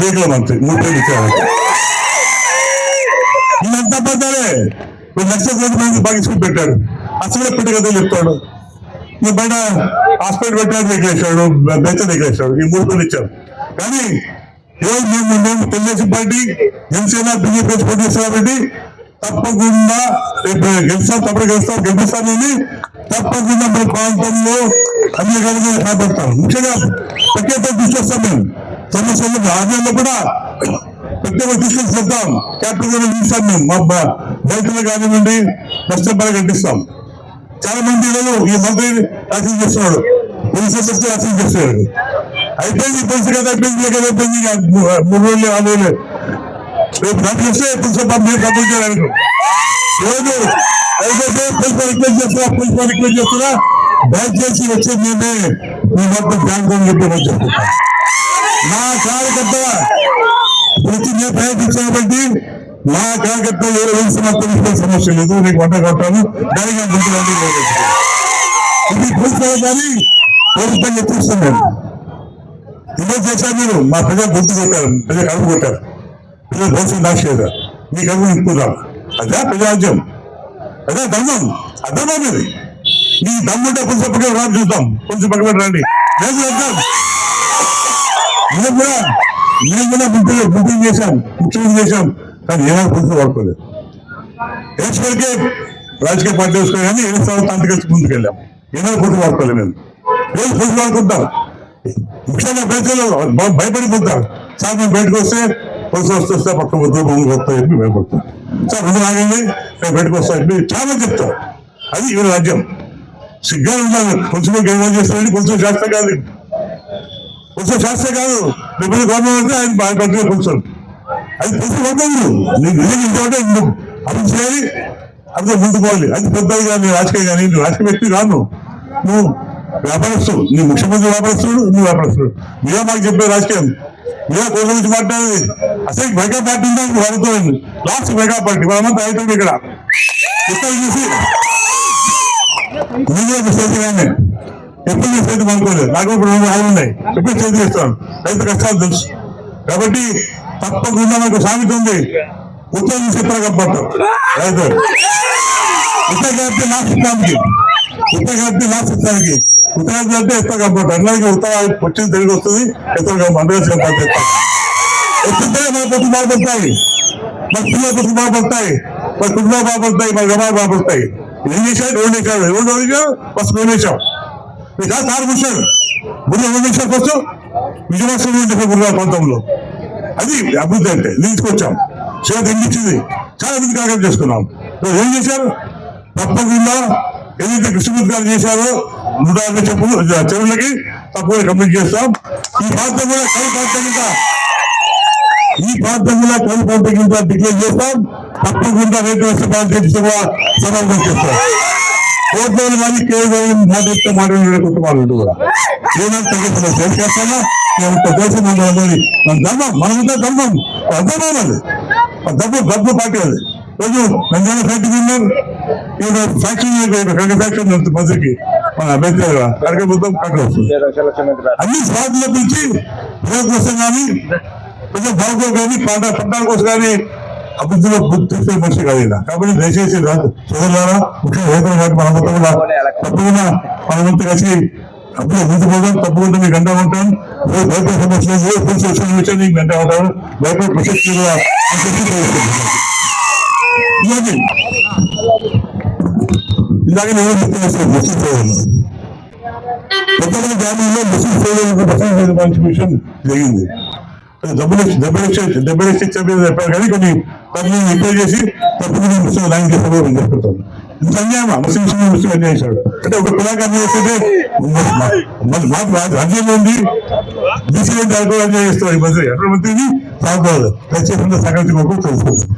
రేకుల మంత్రి 3 పేర్లు ఇచ్చారు. ఇదంతా పడ్డారే 1 లక్ష కోట్ల మంది భాగస్వామి పెట్టాడు. అసలు పెట్టి కదా చెప్తాడు. నువ్వు బయట హాస్పిటల్ పెట్టాడు రేకులేసాడు, బెంచ్ రేకులేసాడు. ఈ 3 పేర్లు ఇచ్చారు. కానీ ఈరోజు మేము తెలుగుదేశం పార్టీ జనసేన బీజేపీ పోటీ చేస్తామండి. తప్పకుండా రేపు గెలిపిస్తానని తప్పకుండా మన ప్రాంతంలో అన్ని కలిగి కాపాడుతాం. ముఖ్యంగా ప్రత్యేక దృష్టి వస్తాం. మేము సమస్యలు ఆదాయంలో కూడా ప్రత్యేక తీసుకొని చెప్తాం. క్యాపిటల్ తీస్తాం. మేము మా రైతులు కానివ్వండి నష్టం బాగా కట్టిస్తాం. చాలా మంది ఈ మంత్రి రాసి చేస్తున్నాడు, పోలీసు రాసి చేస్తున్నాడు. అయిపోయింది పోలీసు కదా, అయిపోయింది 3 రోజులు 6 రోజులు రేపు నాకు వస్తే పులిస్ మీరు కంప్లీట్ చేయాలి. రోజు అయిపోతే రిక్వెస్ట్ చేస్తున్నా దయచేసి వచ్చే నేనే మీ మొత్తం బ్యాంకు అని చెప్పి చెప్తున్నా. నా కార్యకర్త ప్రతి నేను ప్రయత్నించినటువంటి నా కార్యకర్త వేసిన సమస్య లేదు. నీకు వంట కట్టాను దానిగా ఇది పోలీసు కానీ ప్రభుత్వం ఎత్తిస్తున్నాను. ఇదే చేశాను. మీరు మా ప్రజలు గుర్తు కొట్టారు, ప్రజలు కడుపు కొట్టారు, ప్రజలు భవిష్యత్తు దాచేదా మీ కడుపు నింపుతారు. అదే ప్రజారాజ్యం, అదే ధర్మం. అర్థమా ఇది? నీ దమ్ముంటే కొంచెం పక్కన రాదు చూద్దాం. కొంచెం పక్కన రండి. మేము కూడా బుకింగ్ చేశాం, ముఖ్యమంత్రి చేశాం. కానీ ఏమైనా కొంచెం వాడుకోలేదు. ఎలక్షన్కే రాజకీయ పార్టీ వేసుకొని కానీ 7 సంవత్సరాలు తాంత్రిక ముందుకు వెళ్ళాం. ఏమైనా కొంచెం వాడుకోలేదు. మేము రోజు కొంచెం వాడుకుంటాం. ముఖ్యంగా ప్రజలు భయపడిపోతారు. సార్ మేము బయటకు వస్తే పొలుసు వస్తే పక్క వద్దు ముందుకు వస్తాయి చెప్పి భయపడతాం. సార్ ముందు ఆగండి మేము బయటకు వస్తాయి చాలా చెప్తాం. అది ఇవాళ రాజ్యం. సిగ్గా ఉండాలి. కొంచెం గెలవ చేస్తారని కొంచెం శాస్త్ర కాదు, కొంచెం శాస్త్ర కాదు. రేపు గవర్నమెంట్ ఆయన పట్టుకుని కొంచెం అది కొంచెం వద్దు. నీకు నిజంగా అభివృద్ధి చేయాలి, అభివృద్ధి ముందుకోవాలి. అది పెద్దది కానీ రాజకీయ కానీ నువ్వు రాజకీయ వ్యక్తి కాదు. నువ్వు వ్యాపారస్తుడు, నీ ముఖ్యమంత్రి వ్యాపారస్తుడు, నువ్వు వ్యాపారస్తుడు. మీరే మాకు చెప్పే రాజకీయం, మీరే కోర్టు గురించి మాట్లాడేది. అసలు మెగా పార్టీ ఉందని వాడుతూ లాస్ట్ మెగా పార్టీ మనమంతా అవుతుంది. ఇక్కడ ఇక్కడ చూసి మీరే చేతిగానే ఎప్పుడు నీ చేతి అనుకోలేదు. నాకు ఇప్పుడు 2 ఆవులు ఉన్నాయి, ఎప్పుడు చేతి చేస్తాను. రైతు కష్టాలు తెలుసు. కాబట్టి తప్పకుండా నాకు సామెత ఉంది, ఉత్తరం చెప్పారు కాబట్టి రైతు ఉత్తరానికి నాశిస్తానికి ఉత్తరానికి అంటే ఇస్తా కాబట్టి అందరికీ ఉత్తరాలు వచ్చింది తిరిగి వస్తుంది. ఎత్తుంటే మన పొత్తు బాగుపడతాయి, మన పిల్లల పొత్తు బాగుపడతాయి, మన కుటుంబాలు బాగుపడతాయి, మన గమాలు బాగుపడతాయి. ఏం చేశాడు? 2 నిమిషాలు ఫస్ట్ 2 నిమిషం మీకు 6 నిమిషాలు ముందు 2 నిమిషాలు ఫస్ట్ విజయవాడ గురువారం ప్రాంతంలో అది అభివృద్ధి అంటే తీసుకొచ్చాం. చేతి ఎండించింది, చాలా మంది కార్యక్రమం చేసుకున్నాం. ఏం చేశారు? తప్పకుండా ఏదైతే కృష్ణమూర్తి గారు చేశారో 150 చెరువులకి తప్పకుండా కంప్లీట్ చేస్తాం. ఈ ప్రాంతం కూడా కలి పంట కింద డిక్లేర్ చేస్తాం. తప్పకుండా రైతు నష్టపరిహారం సమాధానం చేస్తాం. కోర్టులో కానీ కేవలం మాట్లాడుతూ కూడా ఏమైనా తగ్గిస్తుంది చేస్తామా? దేశం మన ధర్మం, మనమంతా ధర్మం అర్థమైనది. డబ్బు పార్టీ అది. రోజు నంద్యాల ఫ్యాక్టరీ ఉన్నారు, ఫ్యాక్టరీ 2 ఫ్యాక్టరీ మంత్రికి మన అభ్యర్థి కార్యక్రమం కట్ట వస్తుంది. అన్ని స్వార్థుల నుంచి ప్రజల కోసం కానీ ప్రజల బాగు కానీ పట్టణాల కోసం కానీ అభివృద్ధిలో తీసుకునే మనిషి కాదు. కాబట్టి దయచేసి సోదరులారా, ముఖ్యంగా రైతుల వాటి మనమంతా కూడా తప్పకుండా మనమంతా కలిసి అప్పుడు ముందుకోవడం. తప్పకుండా మీకు గంట ఉంటాను. భయపడే సమస్యలు పోలీసు వచ్చిన విషయం నీకు గంట ఉంటాను. భయపడే ప్రసక్తిగా ఇలాగ నేను ముస్లిం సోదరులు కొత్తగా గ్రామంలో ముస్లిం సోదరులకు మంచి విషయం జరిగింది. డబ్బులు చెప్పారు కానీ కొన్ని రిపేర్ చేసి తప్పకుండా ముస్లిం ల్యాండ్ చేస్తాను చెప్తాను. ఇంత అన్యాయమా? ముస్లిం అన్యాయం చేశాడు అంటే ఒక కులాకి అన్యాయం చేస్తే మాకు రాజ్యంలో ఉంది. బీసీ అన్యాయం చేస్తారు. ఈ మంత్రి ఎక్కడ మంత్రిని సాగుకోవాలి. దయచేసి సంగతి తెలుసుకుంటాం.